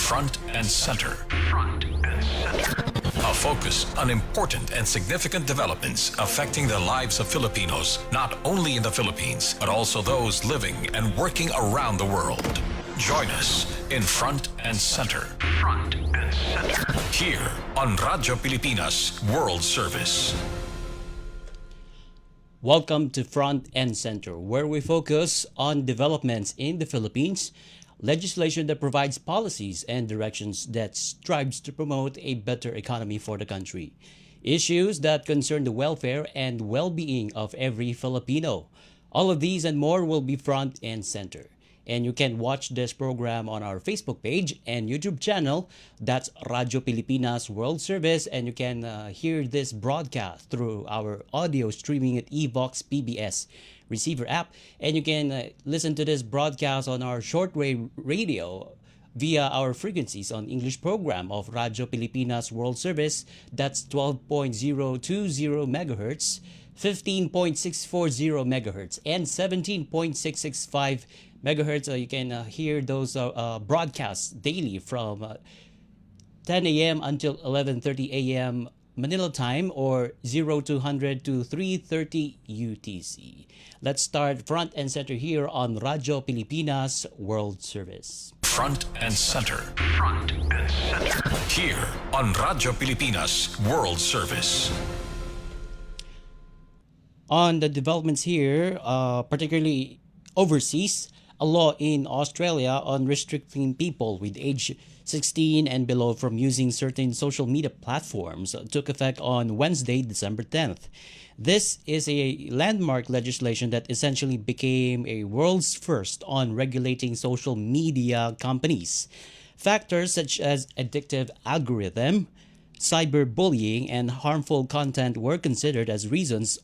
Front and Center. A focus on important and significant developments affecting the lives of Filipinos, not only in the Philippines, but also those living and working around the world. Join us in Front and Center. Here on Radyo Pilipinas World Service. Welcome to Front and Center, where we focus on developments in the Philippines, legislation that provides policies and directions that strives to promote a better economy for the country, issues that concern the welfare and well-being of every Filipino. All of these and more will be front and center. And you can watch this program on our Facebook page and YouTube channel. That's Radyo Pilipinas World Service. And you can hear this broadcast through our audio streaming at Evox PBS receiver app. And you can listen to this broadcast on our shortwave radio via our frequencies on English program of Radyo Pilipinas World Service. That's 12.020 megahertz, 15.640 megahertz, and 17.665 megahertz. You can hear those broadcasts daily from 10 a.m. until 11:30 a.m. Manila time, or 0200 to 3:30 UTC. Let's start Front and Center here on Radyo Pilipinas World Service. Front and Center. Here on Radyo Pilipinas World Service. On the developments here, particularly overseas, a law in Australia on restricting people with age 16 and below from using certain social media platforms took effect on Wednesday, December 10th. This is a landmark legislation that essentially became a world's first on regulating social media companies. Factors such as addictive algorithm, cyberbullying, and harmful content were considered as reasons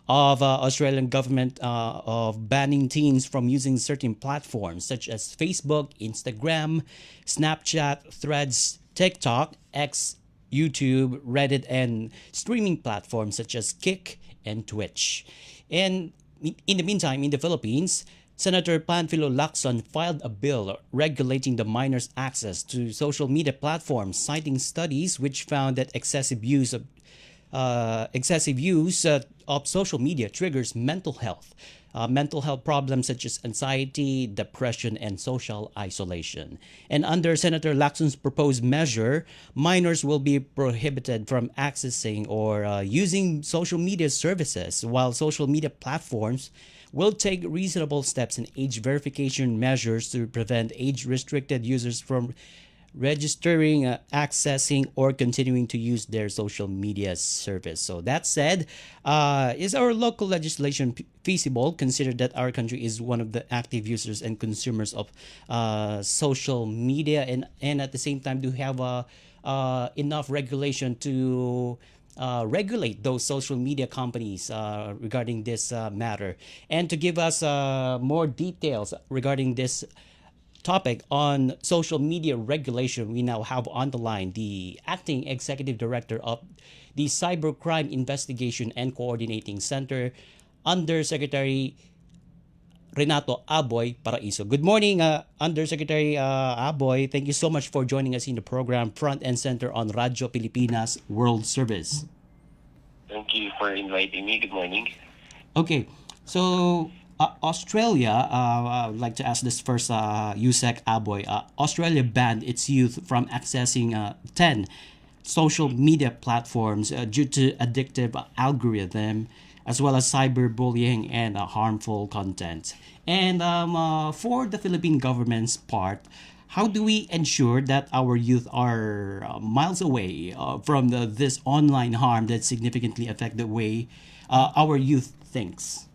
of Australian government of banning teens from using certain platforms such as Facebook, Instagram, Snapchat, Threads, TikTok, X, YouTube, Reddit, and streaming platforms such as Kick and Twitch. And in the meantime, in the Philippines, Senator Panfilo Lacson filed a bill regulating the minors' access to social media platforms, citing studies which found that excessive use of social media triggers mental health problems such as anxiety, depression, and social isolation. And under Senator Lacson's proposed measure, minors will be prohibited from accessing or using social media services, while social media platforms will take reasonable steps and age verification measures to prevent age-restricted users from registering, accessing, or continuing to use their social media service. So that said, is our local legislation feasible, considered that our country is one of the active users and consumers of social media, and at the same time do have enough regulation to regulate those social media companies regarding this matter? And to give us more details regarding this topic on social media regulation, we now have on the line the acting executive director of the Cybercrime Investigation and Coordinating Center, Undersecretary Renato Aboy Paraiso. Good morning, Undersecretary Aboy. Thank you so much for joining us in the program Front and Center on Radyo Pilipinas World Service. Thank you for inviting me. Good morning. Okay, so Australia, I'd like to ask this first, Yusek Aboy. Australia banned its youth from accessing 10 social media platforms due to addictive algorithm, as well as cyberbullying and harmful content. And for the Philippine government's part, how do we ensure that our youth are miles away from this online harm that significantly affect the way our youth thinks?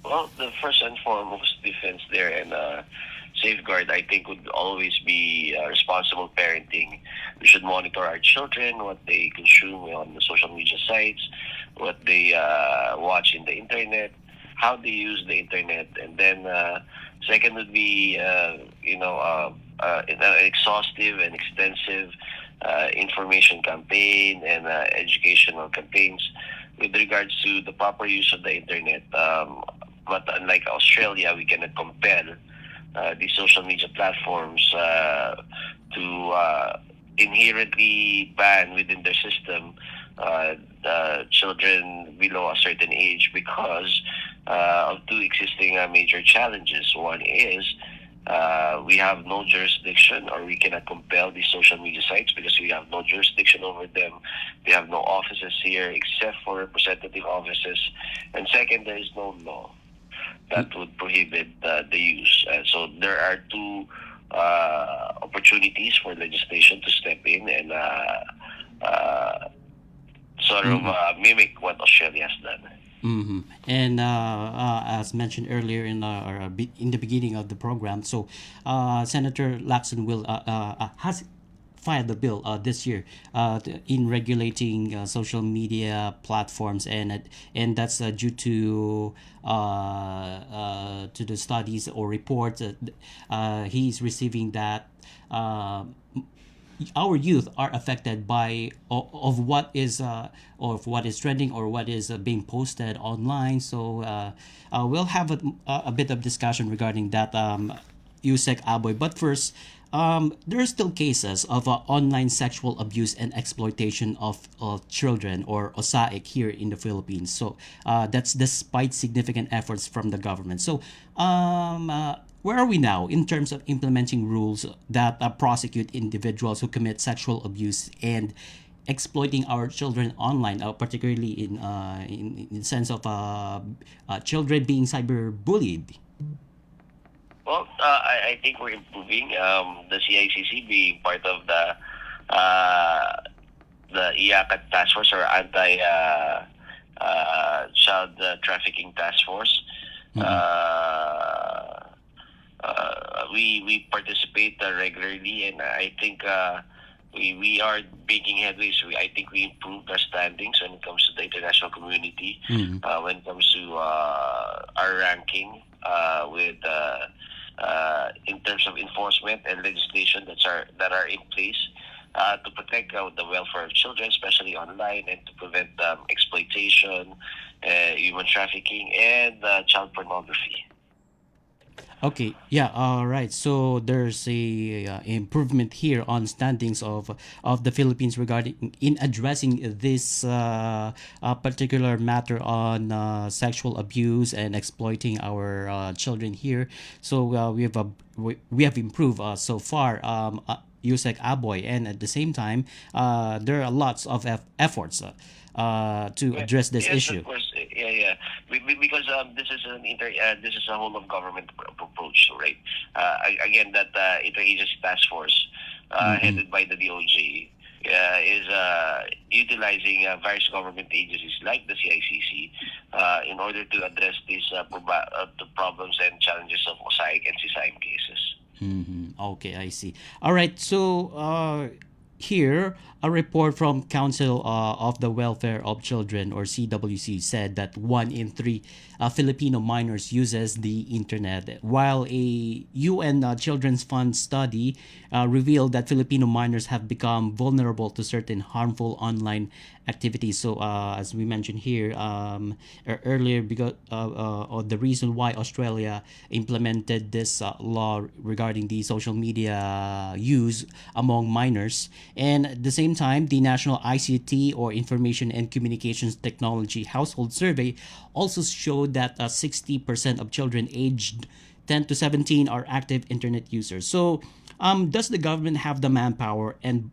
Well, the first and foremost defense there and safeguard, I think, would always be responsible parenting. We should monitor our children, what they consume on the social media sites, what they watch in the internet, how they use the internet, and then second would be, exhaustive and extensive information campaign and educational campaigns with regards to the proper use of the internet. But unlike Australia, we cannot compel these social media platforms to inherently ban within their system the children below a certain age because of two existing major challenges. One is we have no jurisdiction, or we cannot compel these social media sites because we have no jurisdiction over them. They have no offices here except for representative offices. And second, there is no law that would prohibit the use. So there are two opportunities for legislation to step in and sort of mimic what Australia has done. And as mentioned earlier in the beginning of the program, so Senator Lacson will has filed the bill this year in regulating social media platforms, and that's due to the studies or reports he's receiving that. Our youth are affected by of what is of what is trending or what is being posted online. So we'll have a bit of discussion regarding that, Yusek Aboy. But first, there are still cases of online sexual abuse and exploitation of children, or OSAIC, here in the Philippines. So that's despite significant efforts from the government. So where are we now in terms of implementing rules that prosecute individuals who commit sexual abuse and exploiting our children online, particularly in the sense of children being cyberbullied? Well, I think we're improving. The CICC being part of the IACAT task force, or anti child trafficking task force. We participate regularly, and I think we are making headway. So I think we improved our standings when it comes to the international community, when it comes to our ranking with in terms of enforcement and legislation that are in place to protect the welfare of children, especially online, and to prevent exploitation, human trafficking, and child pornography. Okay, yeah, all right. So there's a improvement here on standings of the Philippines regarding in addressing this particular matter on sexual abuse and exploiting our children here. So we have improved so far. Yusek Aboy, and at the same time, there are lots of efforts to address this Yes, issue. of course. Yeah. Because this is this is a whole of government approach, right? Again, that interagency task force headed by the DOJ is utilizing various government agencies like the CICC in order to address these the problems and challenges of mosaic and CSIM cases. Okay, I see. All right. So here, a report from Council of the Welfare of Children, or CWC, said that 1 in 3 Filipino minors uses the internet, while a UN Children's Fund study revealed that Filipino minors have become vulnerable to certain harmful online activities. So, as we mentioned here earlier, because of the reason why Australia implemented this law regarding the social media use among minors, and at the same time, the National ICT, or Information and Communications Technology Household Survey, also showed that 60% of children aged 10 to 17 are active internet users. So, does the government have the manpower and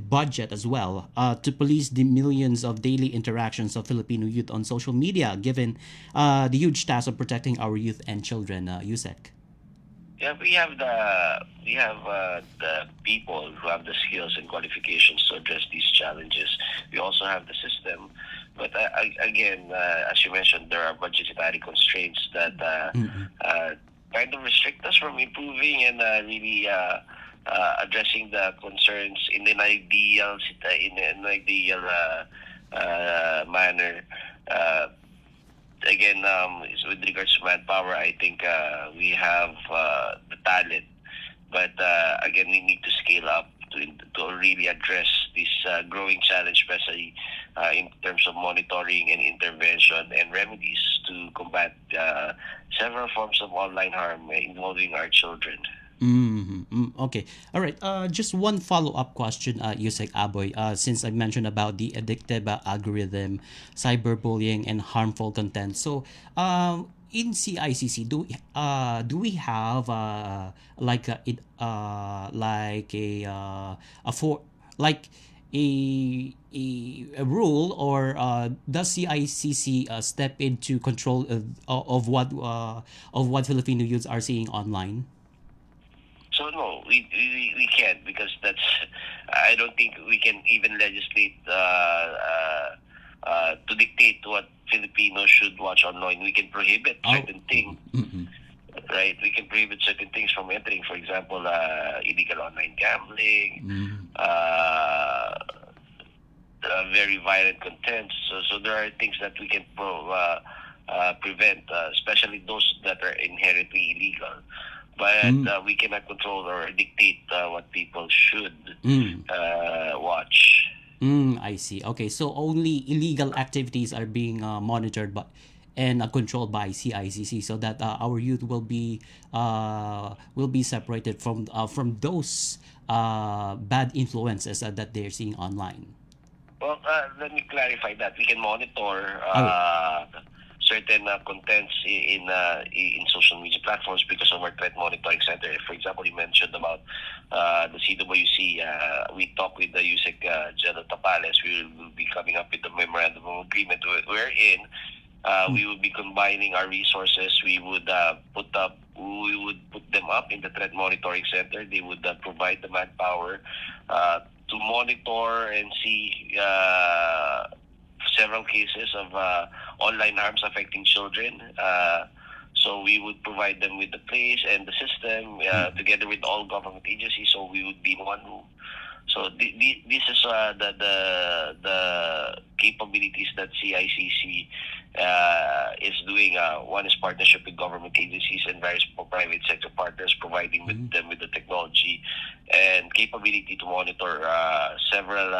budget as well to police the millions of daily interactions of Filipino youth on social media, given the huge task of protecting our youth and children, Yusek? Yeah, we have the people who have the skills and qualifications to address these challenges. We also have the system, but again, as you mentioned, there are budgetary constraints that kind of restrict us from improving and really addressing the concerns in an ideal manner. Again, with regards to manpower, I think we have the talent, but again, we need to scale up to really address this growing challenge, especially in terms of monitoring and intervention and remedies to combat several forms of online harm involving our children. Okay. All right. Just one follow-up question, Yusek Aboy. Since I mentioned about the addictive algorithm, cyberbullying, and harmful content. So, in CICC, do we have a for like a rule, or does CICC step into control of what Filipino youths are seeing online? So no, we can't, because that's, I don't think we can even legislate to dictate what Filipinos should watch online. We can prohibit Oh. certain things, right? We can prohibit certain things from entering. For example, illegal online gambling, uh, very violent content. So there are things that we can prevent, especially those that are inherently illegal. But we cannot control or dictate what people should watch. I see. Okay, so only illegal activities are being monitored by and controlled by CICC, so that our youth will be separated from those bad influences that they're seeing online. Well, let me clarify that. We can monitor Okay. certain contents in social media platforms because of our threat monitoring center. For example, you mentioned about the CWC. We talked with the USEC General Tapales. We will be coming up with a memorandum of agreement wherein we would be combining our resources. We would put them up in the threat monitoring center. They would provide the manpower to monitor and see several cases of online harms affecting children. So we would provide them with the place and the system together with all government agencies. So we would be one who. So this is the capabilities that CICC is doing. One is partnership with government agencies and various private sector partners, providing with them with the technology and capability to monitor several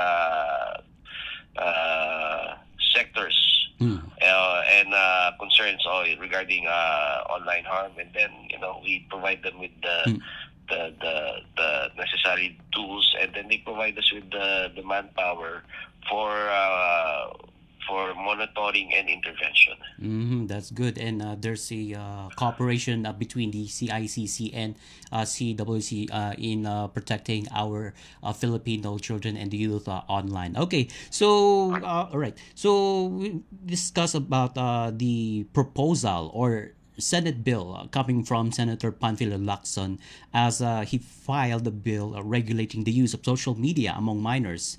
sectors and concerns regarding online harm, and then we provide them with the necessary tools, and then they provide us with the manpower for monitoring and intervention. That's good. And there's a cooperation between the CICC and CWC in protecting our Filipino children and youth online. Okay, so all right. So we discuss about the proposal or Senate bill coming from Senator Panfilo Lacson, as he filed a bill regulating the use of social media among minors,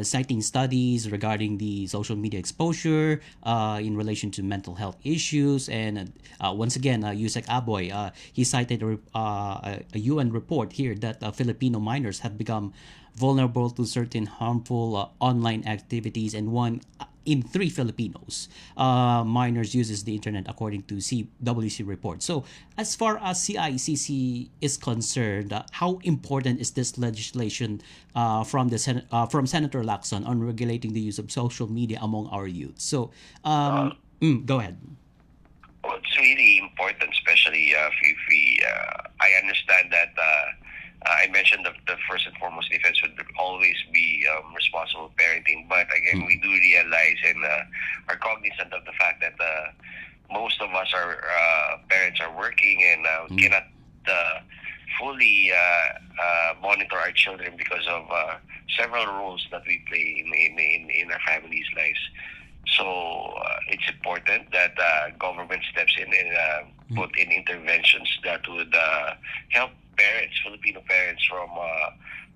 citing studies regarding the social media exposure in relation to mental health issues. And once again, Yusek Aboy, he cited a UN report here that Filipino minors have become vulnerable to certain harmful online activities, and one in three Filipinos minors uses the internet, according to CWC report. So, as far as CICC is concerned, how important is this legislation from Senator Lacson on regulating the use of social media among our youth? So, go ahead. Well, it's really important, especially if we. I understand that. I mentioned the first and foremost defense would always be responsible parenting, but again, we do realize and are cognizant of the fact that most of us are parents are working and cannot fully monitor our children because of several roles that we play in our families' lives. So it's important that government steps in and put in interventions that would help parents, Filipino parents, from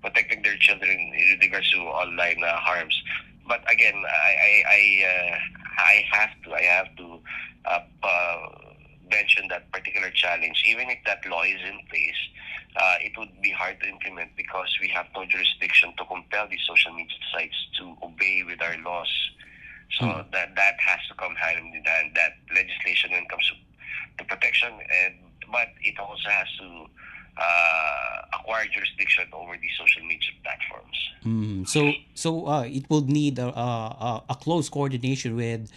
protecting their children in regards to online harms. But again, I have to mention that particular challenge. Even if that law is in place, it would be hard to implement because we have no jurisdiction to compel these social media sites to obey with our laws. So that has to come hand in hand. That legislation when it comes to protection, but it also has to acquire jurisdiction over these social media platforms. So it will need a close coordination with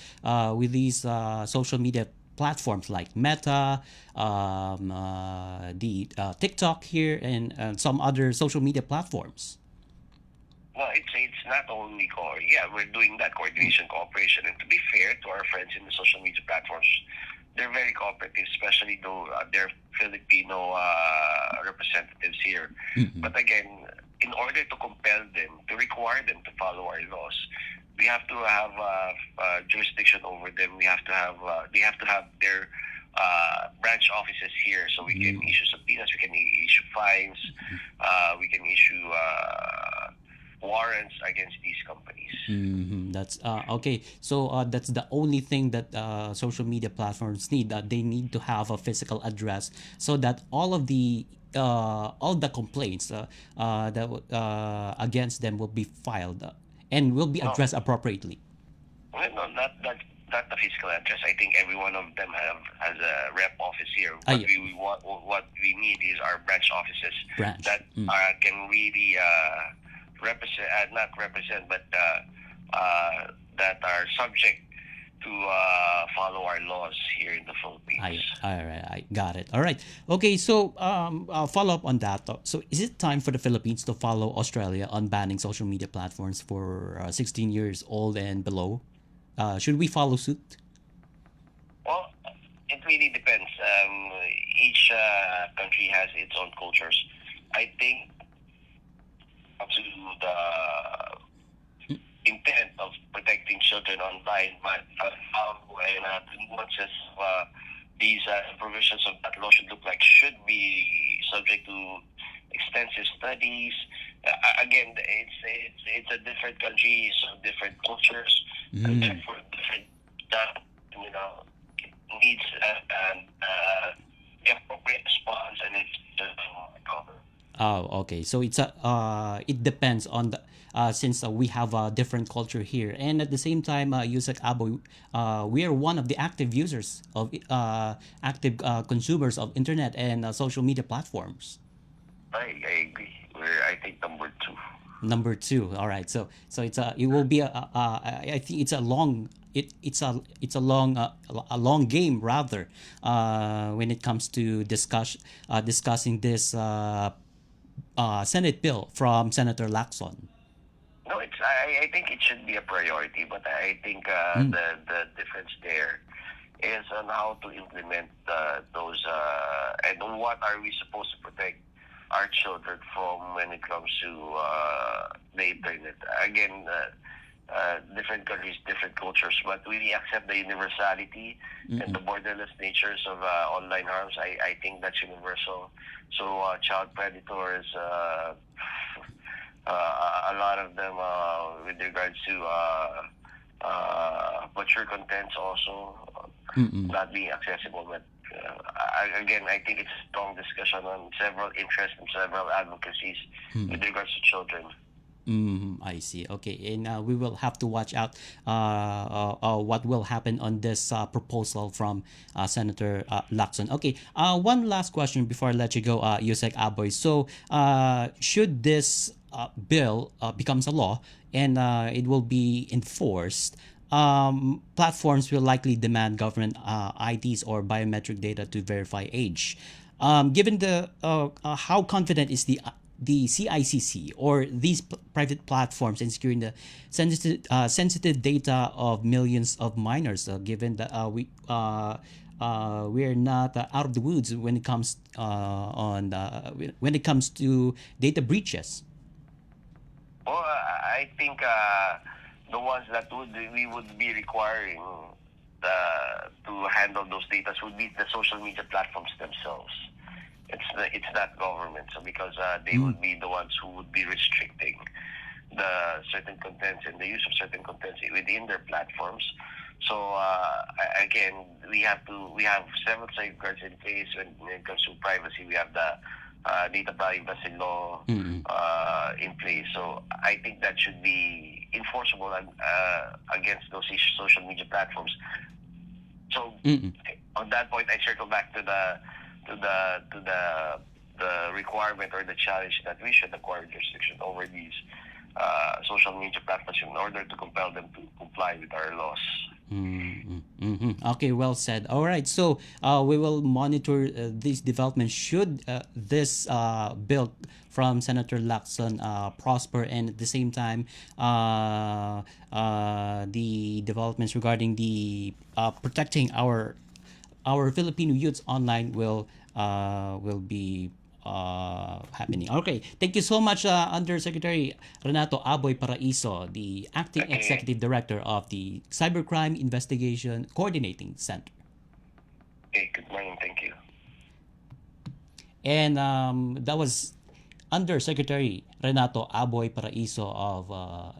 these social media platforms like Meta, the TikTok here, and some other social media platforms? Well, it's not only yeah, we're doing that coordination, cooperation, and to be fair to our friends in the social media platforms, they're very cooperative, especially though they're Filipino representatives here. Mm-mm. But again, in order to compel them, to require them to follow our laws, we have to have jurisdiction over them. They have to have their branch offices here, so we can issue subpoenas, we can issue fines, we can issue warrants against these companies. That's okay. So that's the only thing that social media platforms need. They need to have a physical address so that all the complaints against them will be filed and will be No, addressed appropriately. well, no, not the physical address. I think every one of them has a rep office here. Yeah. What we need is our branch offices Branch. that can really represent, not represent, but that are subject to follow our laws here in the Philippines. All right, I got it. All right. Okay, so I'll follow up on that. So, is it time for the Philippines to follow Australia on banning social media platforms for 16 years old and below? Should we follow suit? Well, it really depends. Each country has its own cultures. I think up to the intent of protecting children online, but how and the nuances of these provisions of that law should look like should be subject to extensive studies. Again, it's a different country, so different cultures, and therefore different you know it needs the appropriate response, and it's covered. Oh, okay. So it depends on the since we have a different culture here, and at the same time, Yusek Abo, we are one of the active users of active consumers of internet and social media platforms. I agree. We're I think number two. Number two. All right. So it will be I think it's a long it's a long a long game rather when it comes to discussing this Senate bill from Senator Lacson. No, I think it should be a priority, but I think the difference there is on how to implement those and on what are we supposed to protect our children from when it comes to the internet. Again, different countries, different cultures, but we accept the universality and the borderless natures of online harms. I think that's universal. So child predators, a lot of them with regards to mature contents also not being accessible. But again, I think it's a strong discussion on several interests and several advocacies with regards to children. I see. Okay, and we will have to watch out what will happen on this proposal from Senator Lacson. Okay, one last question before I let you go, Yusek Aboy. So, should this bill becomes a law and it will be enforced, platforms will likely demand government IDs or biometric data to verify age. Given the how confident is the CICC or these private platforms in securing the sensitive data of millions of minors, given that we are not out of the woods when it comes when it comes to data breaches. Well, I think the ones that we would be requiring to handle those data would be the social media platforms themselves. It's not government, so because they would be the ones who would be restricting the certain contents and the use of certain contents within their platforms. So again, we have several safeguards in place when it comes to privacy. We have the data privacy law in place. So I think that should be enforceable against those social media platforms. So on that point, I circle back to the requirement or the challenge that we should acquire jurisdiction over these social media platforms in order to compel them to comply with our laws. Okay, well said. All right, so we will monitor these developments should this bill from Senator Lacson prosper, and at the same time, the developments regarding the protecting our Filipino youths online will be happening. Okay, thank you so much, Undersecretary Renato Aboy Paraiso, the Acting Okay. Executive Director of the Cybercrime Investigation Coordinating Center. Okay, good morning. Thank you. And that was Undersecretary Renato Aboy Paraiso of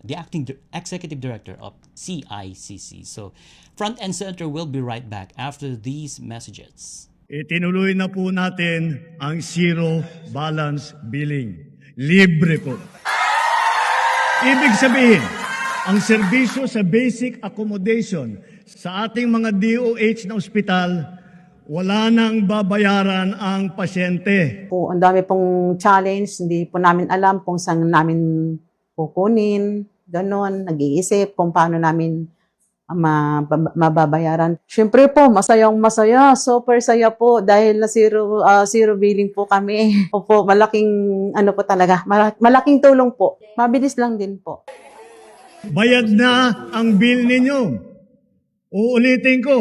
the Acting Executive Director of CICC. So, Front and Center will be right back after these messages. Itinuloy na po natin ang zero balance billing. Libre po. Ibig sabihin, ang serbisyo sa basic accommodation sa ating mga DOH na ospital, wala nang babayaran ang pasyente. Po, ang dami pong challenge, hindi po namin alam kung saan namin kukunin, ganon, nag-iisip kung paano namin mababayaran. Siyempre po, masayang-masaya, super saya po dahil na zero billing po kami. Opo, malaking ano po talaga, malaking tulong po. Mabilis lang din po. Bayad na ang bill ninyo. Uulitin ko,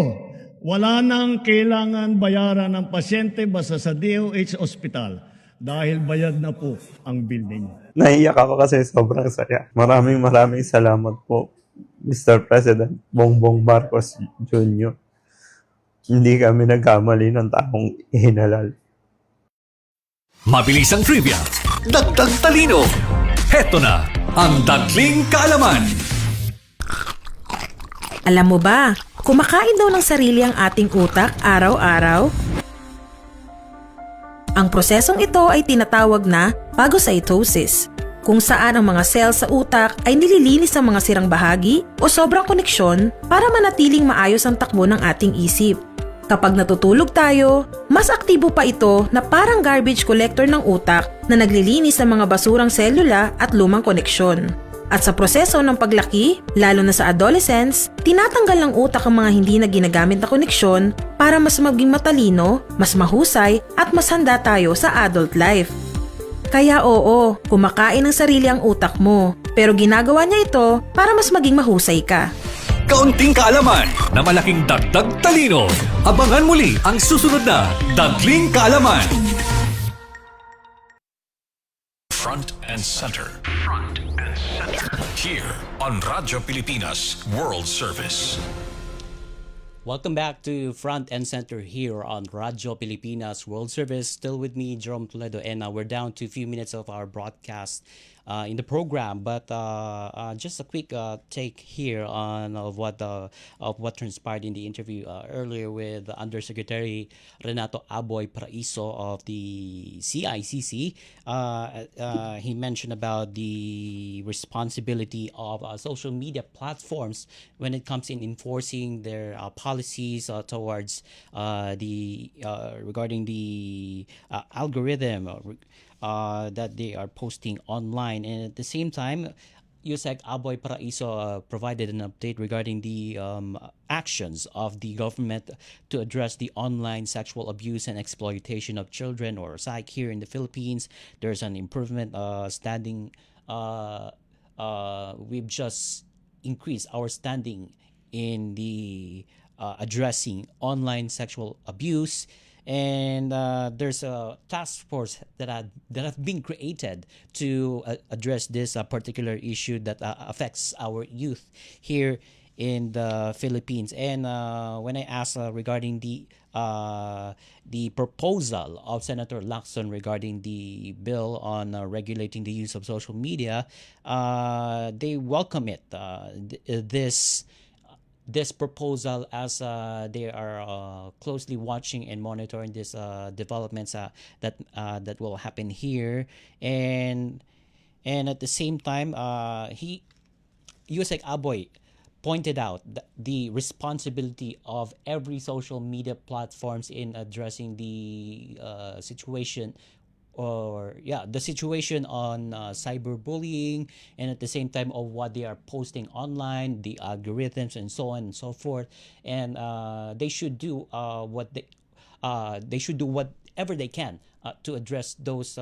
wala nang kailangan bayaran ng pasyente basta sa DOH Hospital dahil bayad na po ang bill ninyo. Naiyak ako kasi sobrang saya. Maraming salamat po, Mr. President Bongbong Marcos Jr. Hindi kami nagkamali ng taong ihinalal. Mabilis ang trivia, dagdag talino. Heto na ang Dagling Kaalaman. Alam mo ba, kumakain daw ng sarili ang ating utak araw-araw? Ang prosesong ito ay tinatawag na phagocytosis, kung saan ang mga cells sa utak ay nililinis ng mga sirang bahagi o sobrang koneksyon para manatiling maayos ang takbo ng ating isip. Kapag natutulog tayo, mas aktibo pa ito na parang garbage collector ng utak na naglilinis ng mga basurang selula at lumang koneksyon. At sa proseso ng paglaki, lalo na sa adolescents, tinatanggal ng utak ang mga hindi na ginagamit na koneksyon para mas maging matalino, mas mahusay at mas handa tayo sa adult life. Kaya oo, kumakain ng sarili ang utak mo, pero ginagawa niya ito para mas maging mahusay ka. Kaunting kaalaman na malaking dagdag talino. Abangan muli ang susunod na Dagling Kaalaman. Front and Center. Front and Center. Here on Radyo Pilipinas World Service. Welcome back to Front and Center here on Radyo Pilipinas World Service. Still with me, Jerome Toledo, and we're down to a few minutes of our broadcast in the program. But just a quick take here on of what transpired in the interview earlier with Undersecretary Renato Aboy Paraiso of the CICC. He mentioned about the responsibility of social media platforms when it comes in enforcing their policies towards regarding the algorithm that they are posting online. And at the same time, Yusek Aboy Paraiso provided an update regarding the actions of the government to address the online sexual abuse and exploitation of children, or SAIC, here in the Philippines. There's an improvement standing. We've just increased our standing in the addressing online sexual abuse, and there's a task force that have been created to address this particular issue that affects our youth here in the Philippines. And when I asked regarding the proposal of Senator Lacson regarding the bill on regulating the use of social media, they welcome it. This proposal, as they are closely watching and monitoring these developments that will happen here, and at the same time, Yusek Aboy pointed out the responsibility of every social media platforms in addressing the situation the situation on cyberbullying, and at the same time of what they are posting online, the algorithms and so on and so forth. And they should do they should do whatever they can to address those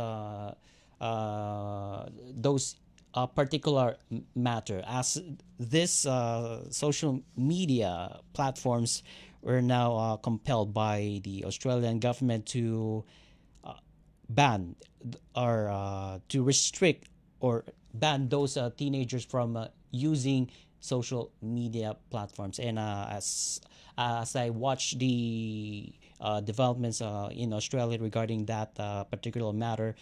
particular matter, as this social media platforms were now compelled by the Australian government to ban or to restrict or ban those teenagers from using social media platforms. And as I watch the developments in Australia regarding that particular matter,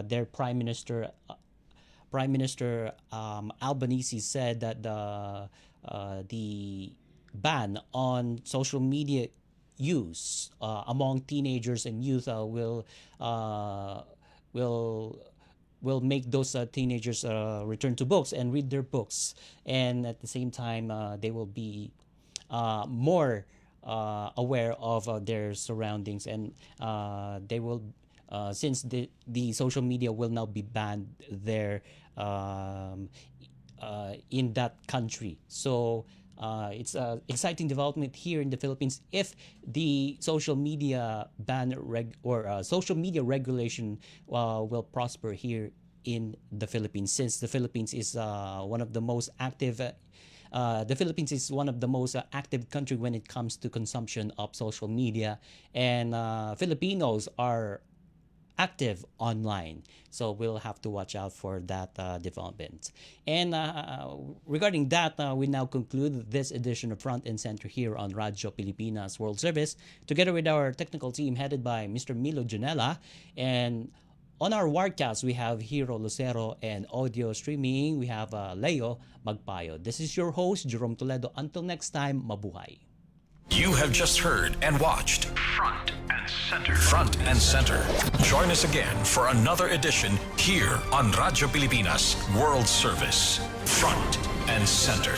their Prime Minister Albanese said that the ban on social media use among teenagers and youth will make those teenagers return to books and read their books, and at the same time they will be more aware of their surroundings, and they will since the social media will now be banned there in that country. So it's an exciting development here in the Philippines if the social media ban social media regulation will prosper here in the Philippines, since the Philippines is one of the most active active country when it comes to consumption of social media, and Filipinos are active online, so we'll have to watch out for that development. And regarding that, we now conclude this edition of Front and Center here on Radyo Pilipinas World Service, together with our technical team headed by Mr. Milo Janela. And on our Warcast, we have Hero Lucero, and audio streaming, we have Leo Magpayo. This is your host, Jerome Toledo. Until next time, mabuhay. You have just heard and watched Front and Center. Front and Center. Join us again for another edition here on Radyo Pilipinas World Service. Front and Center.